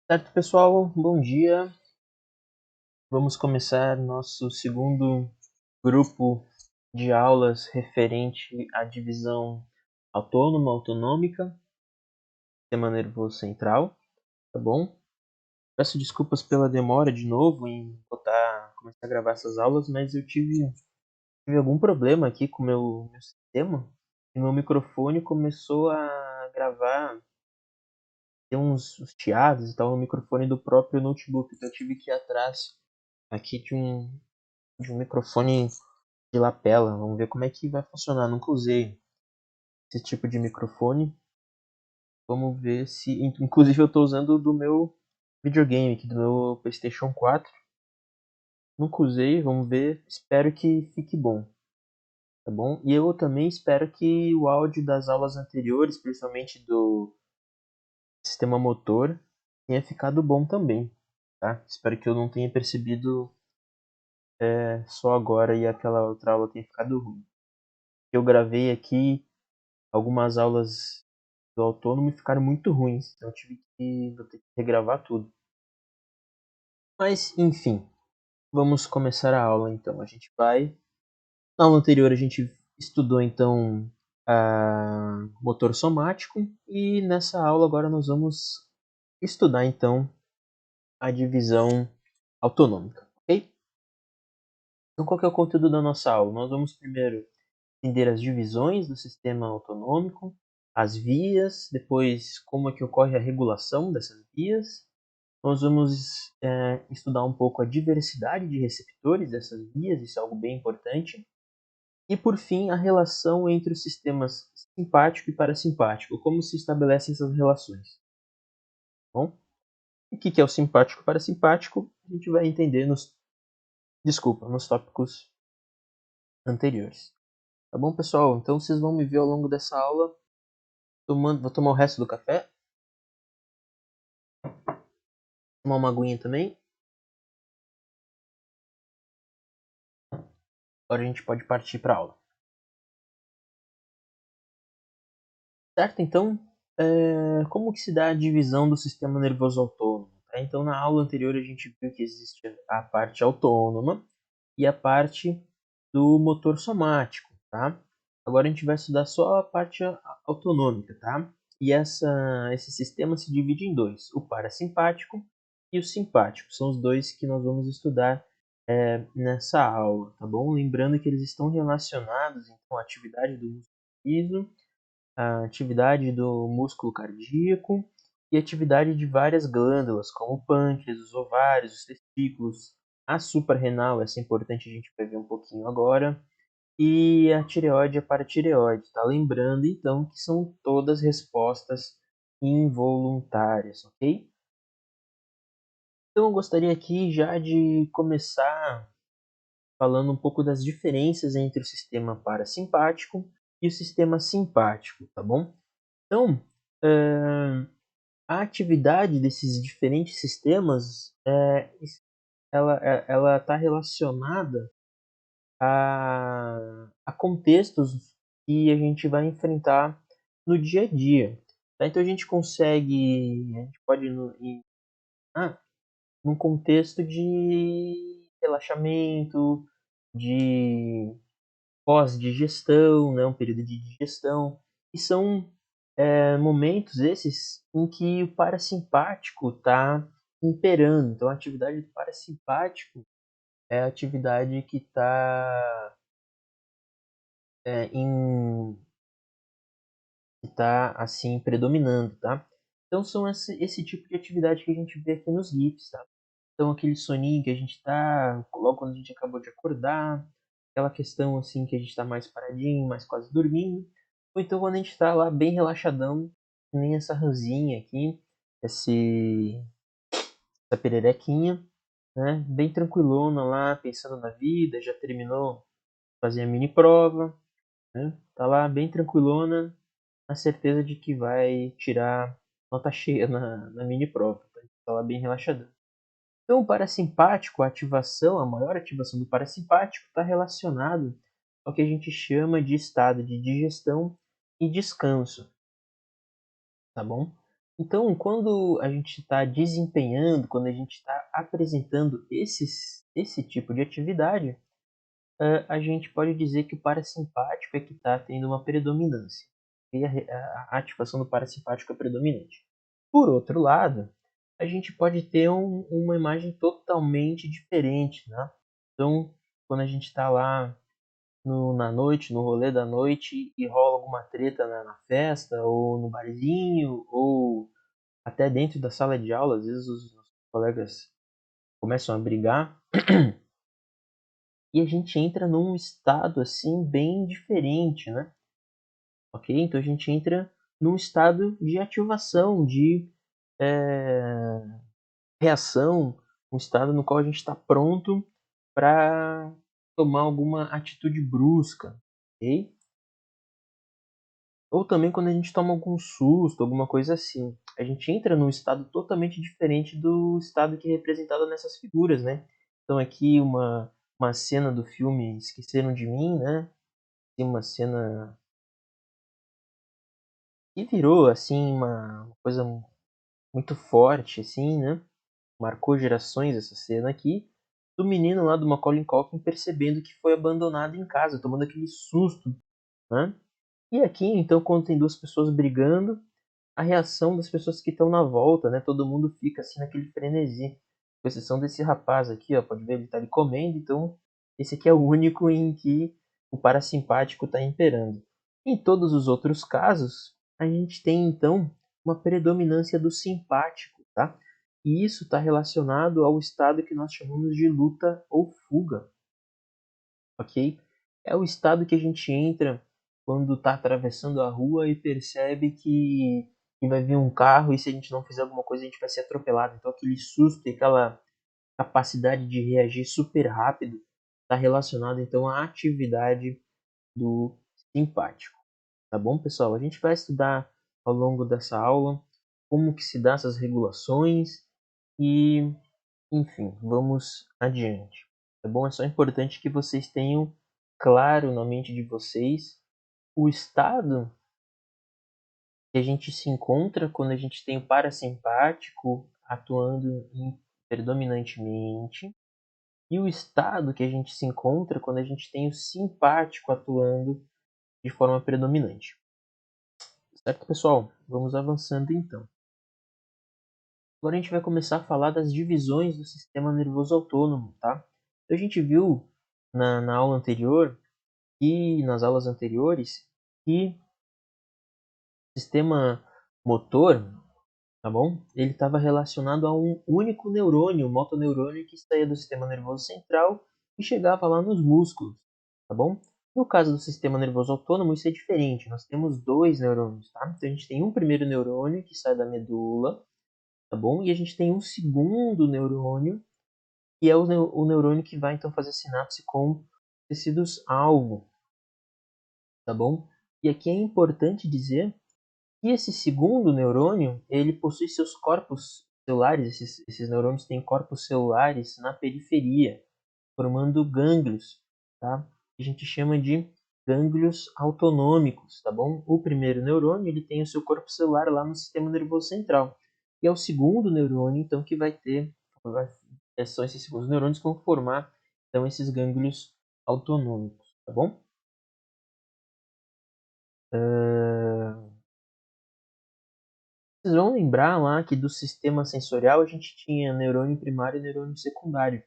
Certo, pessoal, bom dia. Vamos começar nosso segundo grupo de aulas referente à divisão autônoma, autonômica, sistema nervoso central, tá bom? Peço desculpas pela demora de novo em começar a gravar essas aulas, mas eu tive algum problema aqui com o meu sistema e meu microfone começou a gravar, ter uns chiados e tal, no microfone do próprio notebook, então eu tive que ir atrás aqui de um microfone de lapela. Vamos ver como é que vai funcionar. Nunca usei esse tipo de microfone. Vamos ver se. Inclusive eu estou usando do meu videogame aqui, do meu PlayStation 4. Nunca usei, vamos ver. Espero que fique bom. Tá bom? E eu também espero que o áudio das aulas anteriores, principalmente do sistema motor, tenha ficado bom também. Tá? Espero que eu não tenha percebido só agora e aquela outra aula tenha ficado ruim. Eu gravei aqui algumas aulas do autônomo e ficaram muito ruins, então vou ter que regravar tudo. Mas, enfim, vamos começar a aula então. Na aula anterior a gente estudou então motor somático e nessa aula agora nós vamos estudar então a divisão autonômica, ok? Então qual que é o conteúdo da nossa aula? Nós vamos primeiro entender as divisões do sistema autonômico, as vias, depois como é que ocorre a regulação dessas vias. Nós vamos estudar um pouco a diversidade de receptores dessas vias, isso é algo bem importante. E por fim, a relação entre os sistemas simpático e parasimpático, como se estabelecem essas relações. Bom, o que é o simpático e parasimpático? A gente vai entender nos tópicos anteriores. Tá bom, pessoal? Então vocês vão me ver ao longo dessa aula vou tomar o resto do café, tomar uma aguinha também. Agora a gente pode partir para a aula. Certo? Então, como que se dá a divisão do sistema nervoso autônomo? Tá? Então, na aula anterior a gente viu que existe a parte autônoma e a parte do motor somático, tá? Agora a gente vai estudar só a parte autonômica, tá? E esse sistema se divide em dois, o parasimpático e o simpático. São os dois que nós vamos estudar nessa aula, tá bom? Lembrando que eles estão relacionados com a atividade do músculo, a atividade do músculo cardíaco e atividade de várias glândulas, como o pâncreas, os ovários, os testículos, a suprarrenal, essa é importante a gente vai ver um pouquinho agora, e a tireoide e a paratireoide, tá? Lembrando então que são todas respostas involuntárias, ok? Então eu gostaria aqui já de começar falando um pouco das diferenças entre o sistema parasimpático e o sistema simpático, tá bom? Então, a atividade desses diferentes sistemas ela está relacionada a contextos que a gente vai enfrentar no dia a dia. Tá? Então a gente pode num contexto de relaxamento, de pós-digestão, né, um período de digestão, e são momentos esses em que o parasimpático está imperando. Então, a atividade do parasimpático é a atividade que está é, em que tá assim predominando, tá? Então são esse tipo de atividade que a gente vê aqui nos GIFs, tá? Então aquele soninho que a gente tá logo quando a gente acabou de acordar, aquela questão assim que a gente tá mais paradinho, mais quase dormindo, ou então quando a gente tá lá bem relaxadão, que nem essa ranzinha aqui, essa pererequinha, né? Bem tranquilona lá, pensando na vida, já terminou de fazer a mini prova, né? Tá lá bem tranquilona, na certeza de que vai tirar nota cheia na mini prova, tá? Tá lá bem relaxadão. Então, o parasimpático, a maior ativação do parasimpático está relacionado ao que a gente chama de estado de digestão e descanso, tá bom? Então, quando a gente está desempenhando, quando a gente está apresentando esse tipo de atividade, a gente pode dizer que o parasimpático é que está tendo uma predominância. E a ativação do parasimpático é predominante. Por outro lado, a gente pode ter uma imagem totalmente diferente, né? Então, quando a gente está lá na noite, no rolê da noite, e rola alguma treta na festa, ou no barzinho, ou até dentro da sala de aula, às vezes os nossos colegas começam a brigar, e a gente entra num estado assim bem diferente, né? Ok? Então a gente entra num estado de ativação, de é, reação, um estado no qual a gente está pronto para tomar alguma atitude brusca, ok? Ou também quando a gente toma algum susto, alguma coisa assim. A gente entra num estado totalmente diferente do estado que é representado nessas figuras, né? Então aqui uma cena do filme Esqueceram de Mim, né? Tem uma cena que virou assim uma coisa muito forte, assim, né? Marcou gerações essa cena aqui do menino lá do Macaulay Culkin percebendo que foi abandonado em casa, tomando aquele susto, né? E aqui, então, quando tem duas pessoas brigando, a reação das pessoas que estão na volta, né? Todo mundo fica assim naquele frenesi. Com exceção desse rapaz aqui, ó, pode ver, ele tá ali comendo, então esse aqui é o único em que o parasimpático está imperando. Em todos os outros casos, a gente tem então uma predominância do simpático, tá? E isso está relacionado ao estado que nós chamamos de luta ou fuga, ok? É o estado que a gente entra quando está atravessando a rua e percebe que vai vir um carro e se a gente não fizer alguma coisa a gente vai ser atropelado. Então aquele susto e aquela capacidade de reagir super rápido está relacionado então à atividade do simpático. Tá bom, pessoal? A gente vai estudar ao longo dessa aula como que se dá essas regulações e, enfim, vamos adiante. Tá bom? É só importante que vocês tenham claro na mente de vocês o estado que a gente se encontra quando a gente tem o parasimpático atuando predominantemente e o estado que a gente se encontra quando a gente tem o simpático atuando de forma predominante. Certo, pessoal? Vamos avançando então. Agora a gente vai começar a falar das divisões do sistema nervoso autônomo, tá? A gente viu na aula anterior e nas aulas anteriores que o sistema motor, tá bom? Ele estava relacionado a um único neurônio, um motoneurônio que saía do sistema nervoso central e chegava lá nos músculos, tá bom? No caso do sistema nervoso autônomo, isso é diferente. Nós temos dois neurônios, tá? Então a gente tem um primeiro neurônio que sai da medula, tá bom? E a gente tem um segundo neurônio, que é o neurônio que vai então fazer sinapse com tecidos-alvo, tá bom? E aqui é importante dizer que esse segundo neurônio, ele possui seus corpos celulares, esses neurônios têm corpos celulares na periferia, formando gânglios, tá? A gente chama de gânglios autonômicos, tá bom? O primeiro neurônio, ele tem o seu corpo celular lá no sistema nervoso central. E é o segundo neurônio, então, que vai ter, são esses segundos neurônios que vão formar, então, esses gânglios autonômicos, tá bom? Vocês vão lembrar lá que do sistema sensorial a gente tinha neurônio primário e neurônio secundário,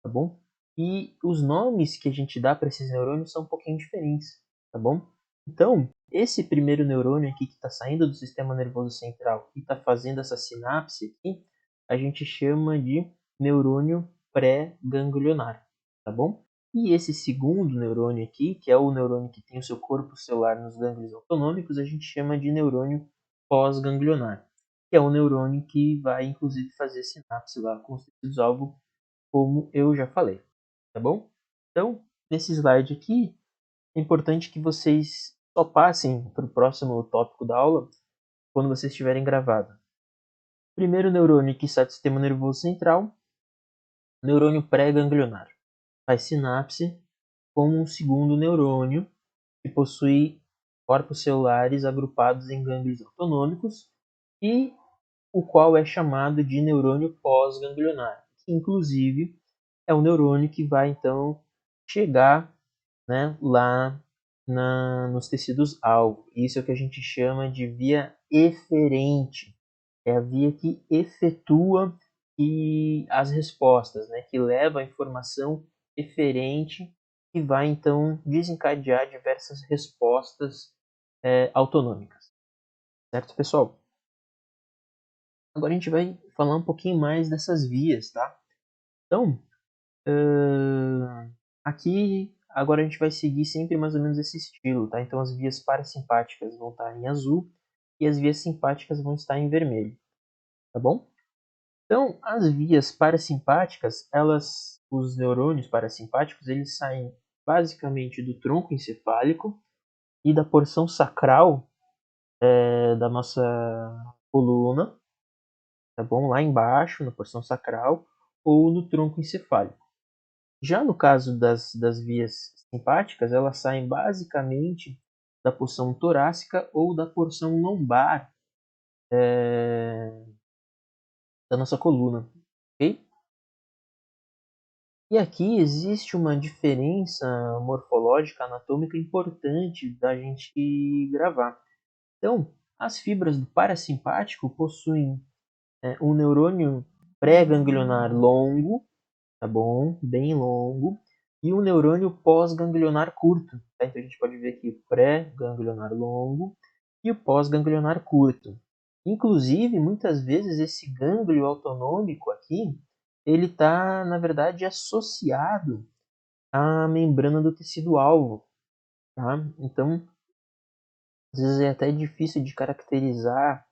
tá bom? E os nomes que a gente dá para esses neurônios são um pouquinho diferentes, tá bom? Então, esse primeiro neurônio aqui que está saindo do sistema nervoso central e está fazendo essa sinapse aqui, a gente chama de neurônio pré-ganglionar, tá bom? E esse segundo neurônio aqui, que é o neurônio que tem o seu corpo celular nos gânglios autonômicos, a gente chama de neurônio pós-ganglionar, que é o neurônio que vai inclusive fazer sinapse lá com os tecidos-alvo, como eu já falei, tá bom? Então, nesse slide aqui, é importante que vocês só passem para o próximo tópico da aula quando vocês estiverem gravado. Primeiro neurônio que sai do sistema nervoso central, neurônio pré-ganglionar. Faz sinapse com um segundo neurônio que possui corpos celulares agrupados em gânglios autonômicos e o qual é chamado de neurônio pós-ganglionar, que inclusive é o neurônio que vai então chegar, né, lá nos tecidos-alvo. Isso é o que a gente chama de via eferente. É a via que efetua as respostas, né, que leva a informação eferente e vai então desencadear diversas respostas autonômicas. Certo, pessoal? Agora a gente vai falar um pouquinho mais dessas vias, tá? Então, aqui agora a gente vai seguir sempre mais ou menos esse estilo, tá? Então as vias parasimpáticas vão estar em azul e as vias simpáticas vão estar em vermelho, tá bom? Então as vias parasimpáticas, os neurônios parasimpáticos, eles saem basicamente do tronco encefálico e da porção sacral da nossa coluna, tá bom? Lá embaixo, na porção sacral ou no tronco encefálico. Já no caso das vias simpáticas, elas saem basicamente da porção torácica ou da porção lombar da nossa coluna, ok? E aqui existe uma diferença morfológica, anatômica importante da gente gravar. Então, as fibras do parasimpático possuem um neurônio pré-ganglionar longo, tá bom? Bem longo, e um neurônio pós-ganglionar curto. Tá? Então a gente pode ver aqui o pré-ganglionar longo e o pós-ganglionar curto. Inclusive, muitas vezes esse gânglio autonômico aqui, ele está, na verdade, associado à membrana do tecido-alvo. Tá? Então, às vezes é até difícil de caracterizar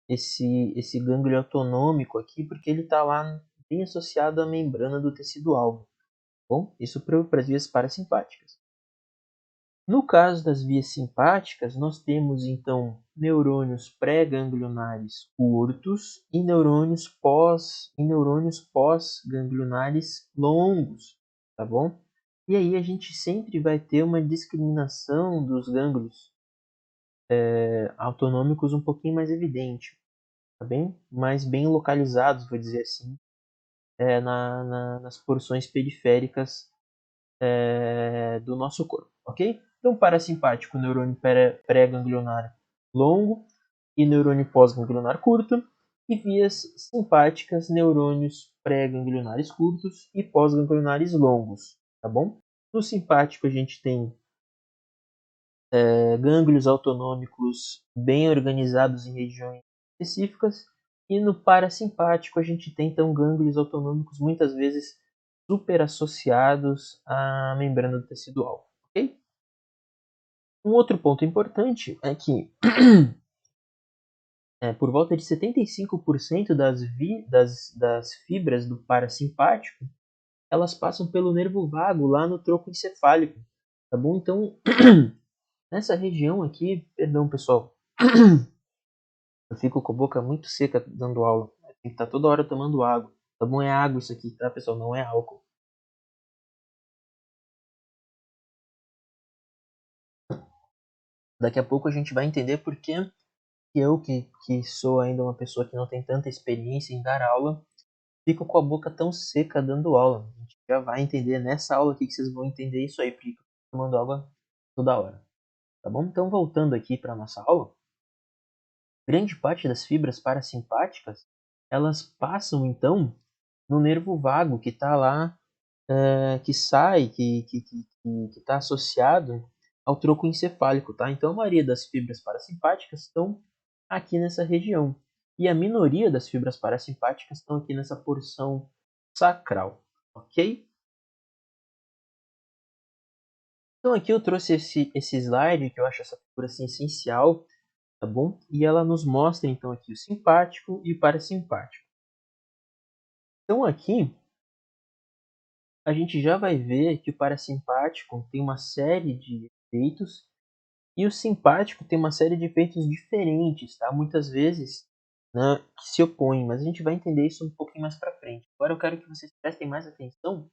esse gânglio autonômico aqui, porque ele está lá bem associado à membrana do tecido-alvo. Bom, isso para as vias parasimpáticas. No caso das vias simpáticas, nós temos então neurônios pré-ganglionares curtos e neurônios pós-ganglionares longos, tá bom? E aí a gente sempre vai ter uma discriminação dos gânglios autonômicos um pouquinho mais evidente, tá bem? Mais bem localizados, vou dizer assim, nas porções periféricas do nosso corpo, ok? Então, parasimpático, neurônio pré-ganglionar longo e neurônio pós-ganglionar curto. E vias simpáticas, neurônios pré-ganglionares curtos e pós-ganglionares longos, tá bom? No simpático a gente tem gânglios autonômicos bem organizados em regiões específicas. E no parasimpático a gente tem então gânglios autonômicos muitas vezes superassociados à membrana do tecido-alvo, ok? Um outro ponto importante é que por volta de 75% das fibras do parasimpático, elas passam pelo nervo vago lá no tronco encefálico, tá bom? Então, nessa região aqui, perdão pessoal, eu fico com a boca muito seca dando aula, tem que estar toda hora tomando água, tá bom? É água isso aqui, tá pessoal? Não é álcool. Daqui a pouco a gente vai entender por que eu, que sou ainda uma pessoa que não tem tanta experiência em dar aula, fico com a boca tão seca dando aula. A gente já vai entender nessa aula aqui que vocês vão entender isso aí, porque eu tô tomando água toda hora. Tá bom? Então, voltando aqui para nossa aula, grande parte das fibras parasimpáticas, elas passam então no nervo vago que está lá, que sai, que está associado ao tronco encefálico, tá? Então a maioria das fibras parasimpáticas estão aqui nessa região e a minoria das fibras parasimpáticas estão aqui nessa porção sacral, ok? Então aqui eu trouxe esse slide que eu acho essa figura assim essencial, tá bom? E ela nos mostra então aqui o simpático e o parasimpático. Então aqui a gente já vai ver que o parasimpático tem uma série de efeitos e o simpático tem uma série de efeitos diferentes, tá? Muitas vezes, né, que se opõem, mas a gente vai entender isso um pouquinho mais para frente. Agora eu quero que vocês prestem mais atenção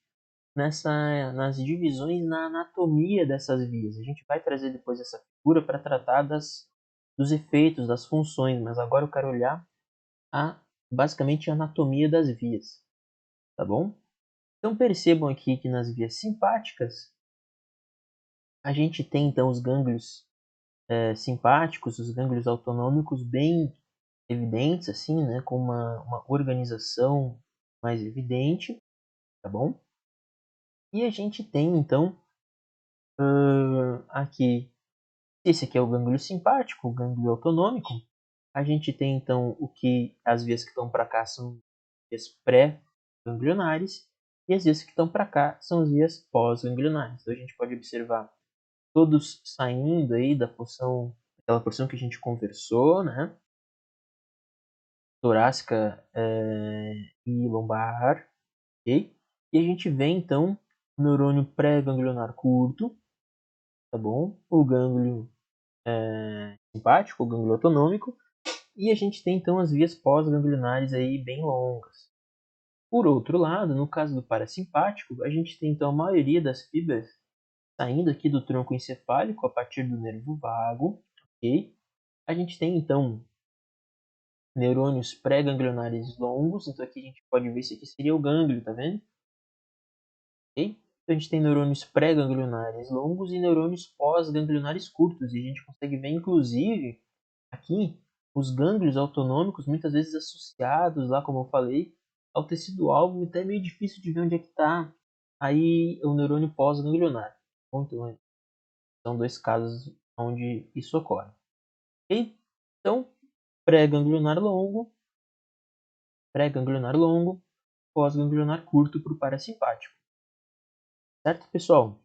nas divisões na anatomia dessas vias. A gente vai trazer depois essa figura para tratar dos efeitos, das funções, mas agora eu quero olhar basicamente a anatomia das vias, tá bom? Então percebam aqui que nas vias simpáticas a gente tem então os gânglios simpáticos, os gânglios autonômicos bem evidentes, assim, né, com uma organização mais evidente, tá bom? E a gente tem então aqui, esse aqui é o gânglio simpático, o gânglio autonômico. A gente tem então as vias que estão para cá são vias pré-ganglionares e as vias que estão para cá são as vias pós-ganglionares. Então a gente pode observar todos saindo aí daquela porção que a gente conversou, né? Torácica e lombar, ok? E a gente vê então o neurônio pré-ganglionar curto, tá bom? O gânglio simpático, o gânglio autonômico, e a gente tem então as vias pós-ganglionares aí bem longas. Por outro lado, no caso do parasimpático, a gente tem então a maioria das fibras saindo aqui do tronco encefálico a partir do nervo vago, ok? A gente tem então neurônios pré-ganglionares longos, então aqui a gente pode ver isso aqui seria o gânglio, tá vendo? Ok? Então a gente tem neurônios pré-ganglionares longos e neurônios pós-ganglionares curtos, e a gente consegue ver inclusive aqui os gânglios autonômicos muitas vezes associados lá, como eu falei, ao tecido alvo, até meio difícil de ver onde é que está aí o neurônio pós-ganglionar. Então, são dois casos onde isso ocorre. Ok? Então, pré-ganglionar longo, pós-ganglionar curto para o parasimpático. Certo, pessoal?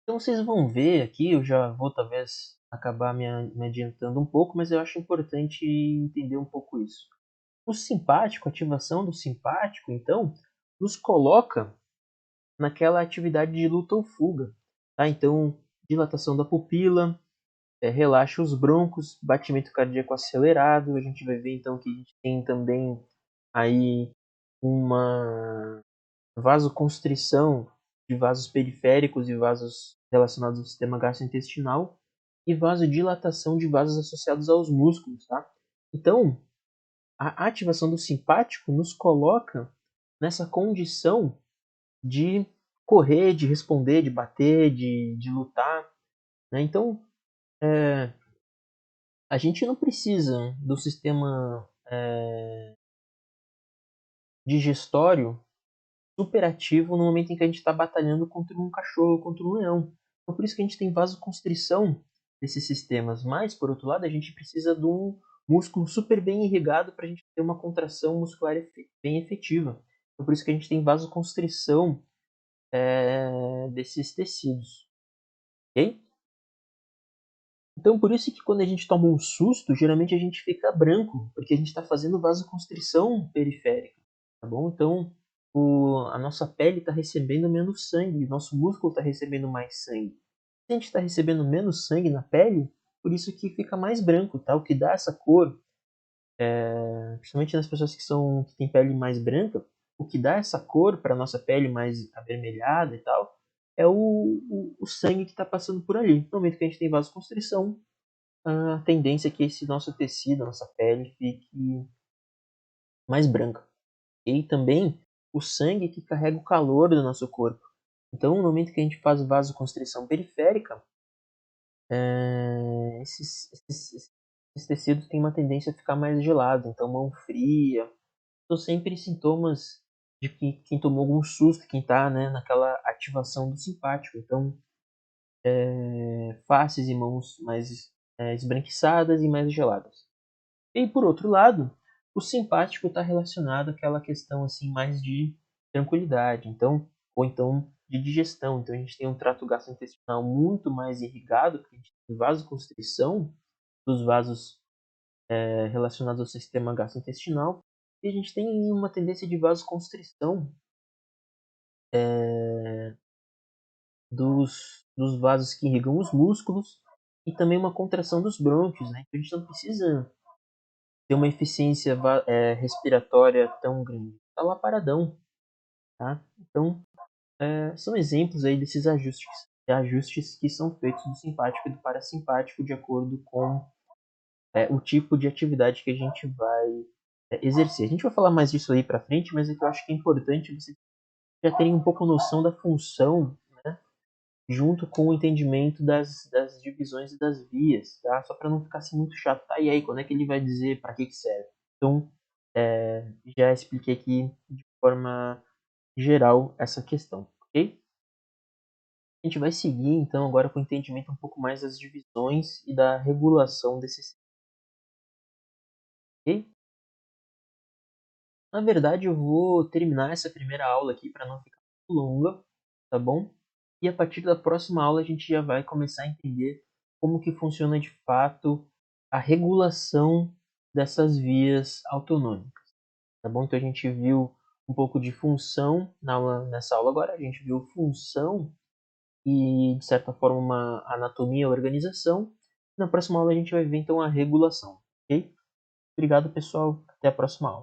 Então vocês vão ver aqui, eu já vou talvez acabar me adiantando um pouco, mas eu acho importante entender um pouco isso. O simpático, a ativação do simpático, então, nos coloca naquela atividade de luta ou fuga. Tá? Então, dilatação da pupila, relaxa os broncos, batimento cardíaco acelerado. A gente vai ver então que a gente tem também aí uma vasoconstrição de vasos periféricos e vasos relacionados ao sistema gastrointestinal e vasodilatação de vasos associados aos músculos. Tá? Então, a ativação do simpático nos coloca nessa condição de correr, de responder, de bater, de lutar. Né? Então, a gente não precisa do sistema digestório superativo no momento em que a gente está batalhando contra um cachorro, contra um leão. Então, por isso que a gente tem vasoconstrição desses sistemas. Mas, por outro lado, a gente precisa de um músculo super bem irrigado para a gente ter uma contração muscular bem efetiva. Então, por isso que a gente tem vasoconstrição desses tecidos. Ok? Então, por isso que quando a gente toma um susto, geralmente a gente fica branco, porque a gente está fazendo vasoconstrição periférica, tá bom? Então, a nossa pele está recebendo menos sangue, nosso músculo está recebendo mais sangue. Se a gente está recebendo menos sangue na pele, por isso que fica mais branco, tá? O que dá essa cor, principalmente nas pessoas que têm pele mais branca, o que dá essa cor para nossa pele mais avermelhada e tal, é o sangue que está passando por ali. No momento que a gente tem vasoconstrição, a tendência é que esse nosso tecido, a nossa pele, fique mais branca. E também o sangue que carrega o calor do nosso corpo. Então, no momento que a gente faz vasoconstrição periférica, esses tecidos têm uma tendência a ficar mais gelados. Então, mão fria. São sempre sintomas de que quem tomou algum susto, quem está, né, naquela ativação do simpático. Então, faces e mãos mais esbranquiçadas e mais geladas. E por outro lado, o simpático está relacionado àquela questão assim mais de tranquilidade, então, ou então de digestão. Então a gente tem um trato gastrointestinal muito mais irrigado, porque a gente tem vasoconstrição dos vasos relacionados ao sistema gastrointestinal, e a gente tem uma tendência de vasoconstrição dos vasos que irrigam os músculos e também uma contração dos brônquios, né? Então a gente não precisa ter uma eficiência respiratória tão grande. Está lá paradão, tá? Então, são exemplos aí desses ajustes que são feitos do simpático e do parasimpático de acordo com o tipo de atividade que a gente vai exercer. A gente vai falar mais disso aí para frente, mas é que eu acho que é importante vocês já terem um pouco noção da função, né, junto com o entendimento das divisões e das vias, tá? Só para não ficar assim muito chato. Tá, e aí, quando é que ele vai dizer para que serve? Então, já expliquei aqui de forma geral essa questão, ok? A gente vai seguir então agora com o entendimento um pouco mais das divisões e da regulação desse sistema, ok? Na verdade, eu vou terminar essa primeira aula aqui para não ficar muito longa, tá bom? E a partir da próxima aula a gente já vai começar a entender como que funciona de fato a regulação dessas vias autonômicas, tá bom? Então a gente viu um pouco de função nessa aula agora, a gente viu função e, de certa forma, uma anatomia, organização. Na próxima aula a gente vai ver então a regulação, ok? Obrigado, pessoal. Até a próxima aula.